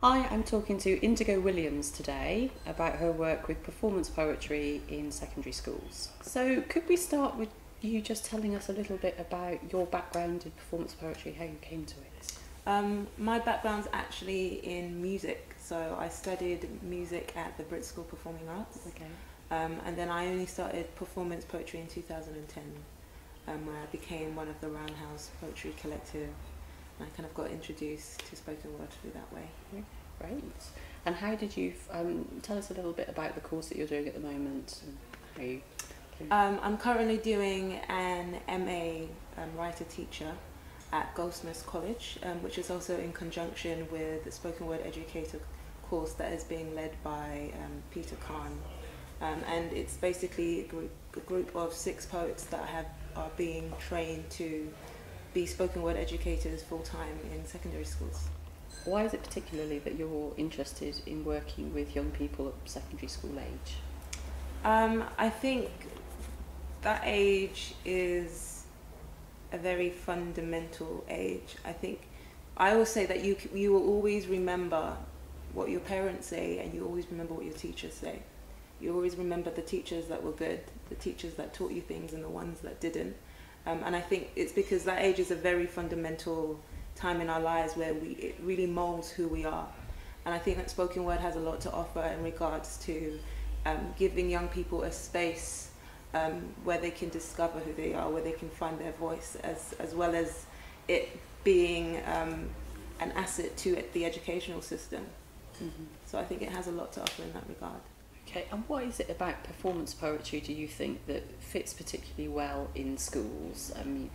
Hi, I'm talking to Indigo Williams today about her work with performance poetry in secondary schools. So could we start with you just telling us a little bit about your background in performance poetry, how you came to it? My background's actually in music, so I studied music at the Brit School of Performing Arts. Okay. And then I only started performance poetry in 2010, where I became one of the Roundhouse Poetry Collective. And I kind of got introduced to spoken word through that way. Great. And how did you, tell us a little bit about the course that you're doing at the moment? And how you I'm currently doing an MA writer-teacher at Goldsmiths College, which is also in conjunction with the spoken word educator course that is being led by Peter Khan. And it's basically a group of 6 poets that are being trained to be spoken word educators full-time in secondary schools. Why is it particularly that you're interested in working with young people at secondary school age? I think that age is a very fundamental age. I always say that you will always remember what your parents say, and you always remember what your teachers say. You always remember the teachers that were good, the teachers that taught you things, and the ones that didn't. And I think it's because that age is a very fundamental time in our lives where it really molds who we are. And I think that spoken word has a lot to offer in regards to giving young people a space where they can discover who they are, where they can find their voice, as well as it being an asset to the educational system. Mm-hmm. So I think it has a lot to offer in that regard. Okay, and what is it about performance poetry, do you think, that fits particularly well in schools? I mean,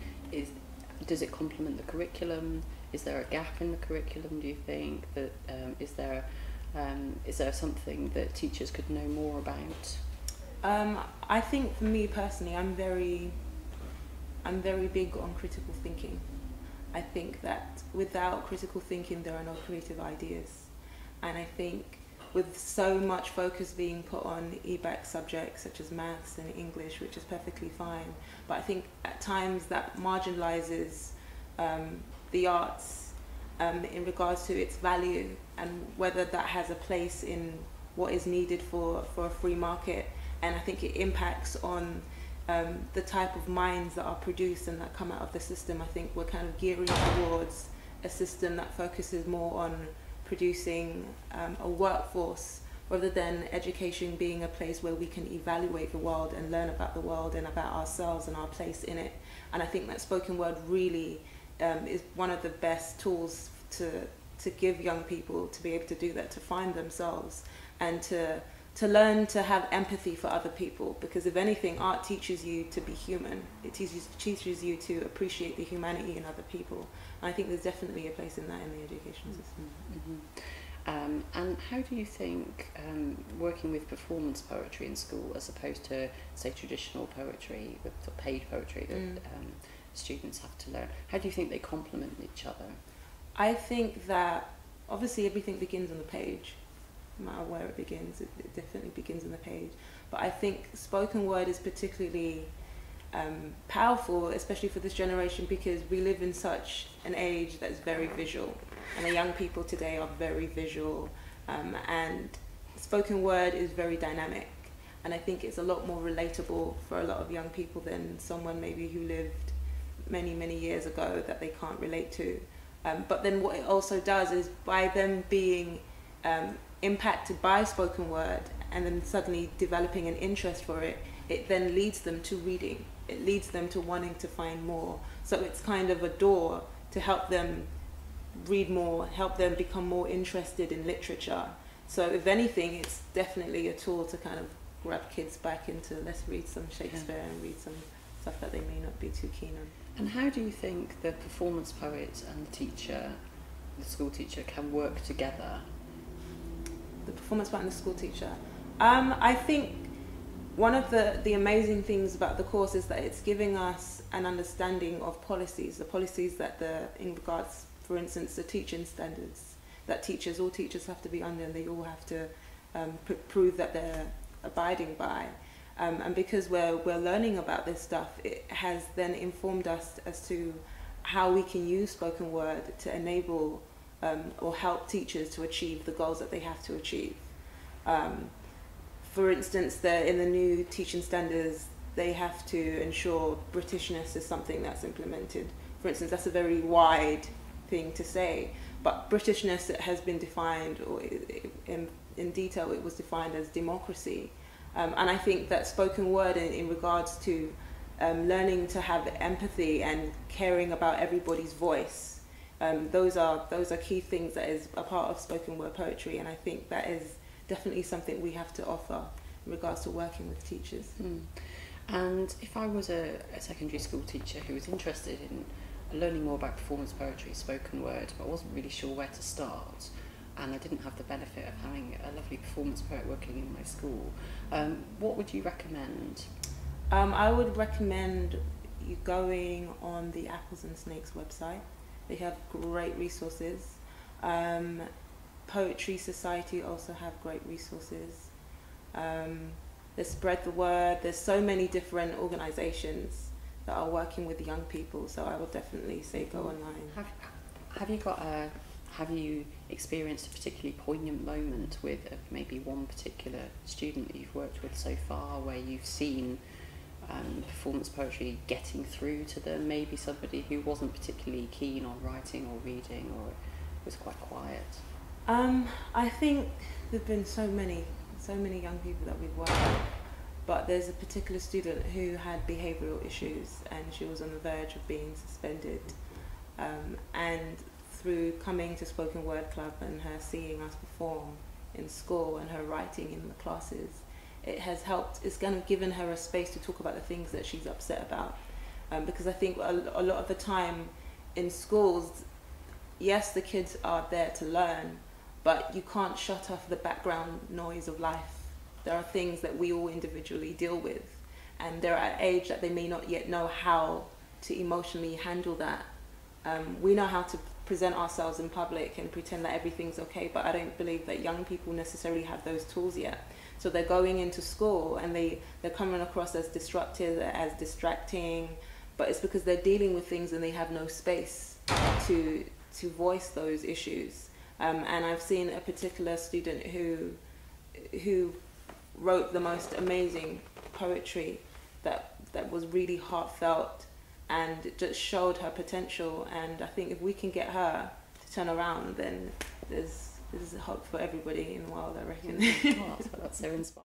does it complement the curriculum? Is there a gap in the curriculum, do you think? That is there something that teachers could know more about? I think for me personally, I'm very big on critical thinking. I think that without critical thinking, there are no creative ideas. And I think with so much focus being put on EBAC subjects such as maths and English, which is perfectly fine, but I think at times that marginalises the arts in regards to its value, and whether that has a place in what is needed for a free market. And I think it impacts on the type of minds that are produced and that come out of the system. I think we're kind of gearing towards a system that focuses more on producing a workforce rather than education being a place where we can evaluate the world and learn about the world and about ourselves and our place in it. And I think that spoken word really is one of the best tools to give young people to be able to do that, to find themselves and to learn to have empathy for other people. Because if anything, art teaches you to be human. It teaches you to appreciate the humanity in other people. And I think there's definitely a place in that in the education system. Mm-hmm. And how do you think working with performance poetry in school, as opposed to, say, traditional poetry, with the paid poetry that students have to learn, how do you think they complement each other? I think that obviously everything begins on the page. No matter where it begins, it definitely begins on the page. But I think spoken word is particularly powerful, especially for this generation, because we live in such an age that's very visual, and the young people today are very visual, and spoken word is very dynamic, and I think it's a lot more relatable for a lot of young people than someone maybe who lived many years ago that they can't relate to. But then what it also does is, by them being impacted by spoken word and then suddenly developing an interest for it, it then leads them to reading. It leads them to wanting to find more. So it's kind of a door to help them read more, help them become more interested in literature. So if anything, it's definitely a tool to kind of grab kids back into, let's read some Shakespeare and read some stuff that they may not be too keen on. And how do you think the performance poet and the teacher, the school teacher, can work together? The performance poet and the school teacher. I think one of the amazing things about the course is that it's giving us an understanding of policies, the policies that in regards, for instance, the teaching standards that all teachers have to be under, and they all have to prove that they're abiding by. And because we're learning about this stuff, it has then informed us as to how we can use spoken word to enable or help teachers to achieve the goals that they have to achieve. For instance, in the new teaching standards, they have to ensure Britishness is something that's implemented. For instance, that's a very wide thing to say, but Britishness has been defined, or in detail it was defined as democracy. And I think that spoken word in regards to learning to have empathy and caring about everybody's voice, those are key things that is a part of spoken word poetry, and I think that is definitely something we have to offer in regards to working with teachers. And if I was a secondary school teacher who was interested in learning more about performance poetry, spoken word, but I wasn't really sure where to start, and I didn't have the benefit of having a lovely performance poet working in my school, what would you recommend? I would recommend you going on the Apples and Snakes website. They have great resources. Poetry Society also have great resources. They spread the word. There's so many different organisations that are working with young people, so I would definitely say go online. Have you experienced a particularly poignant moment with maybe one particular student that you've worked with so far, where you've seen performance poetry getting through to them? Maybe somebody who wasn't particularly keen on writing or reading, or was quite quiet. I think there've been so many young people that we've worked with, but there's a particular student who had behavioural issues and she was on the verge of being suspended, and through coming to Spoken Word Club and her seeing us perform in school and her writing in the classes, it has helped. It's kind of given her a space to talk about the things that she's upset about, because I think a lot of the time in schools, yes, the kids are there to learn, but you can't shut off the background noise of life. There are things that we all individually deal with, and they're at an age that they may not yet know how to emotionally handle that. We know how to present ourselves in public and pretend that everything's okay, but I don't believe that young people necessarily have those tools yet. So they're going into school and they're coming across as disruptive, as distracting, but it's because they're dealing with things and they have no space to voice those issues. And I've seen a particular student who wrote the most amazing poetry that was really heartfelt and just showed her potential. And I think if we can get her to turn around, then there's hope for everybody in the world, I reckon. That's so inspiring.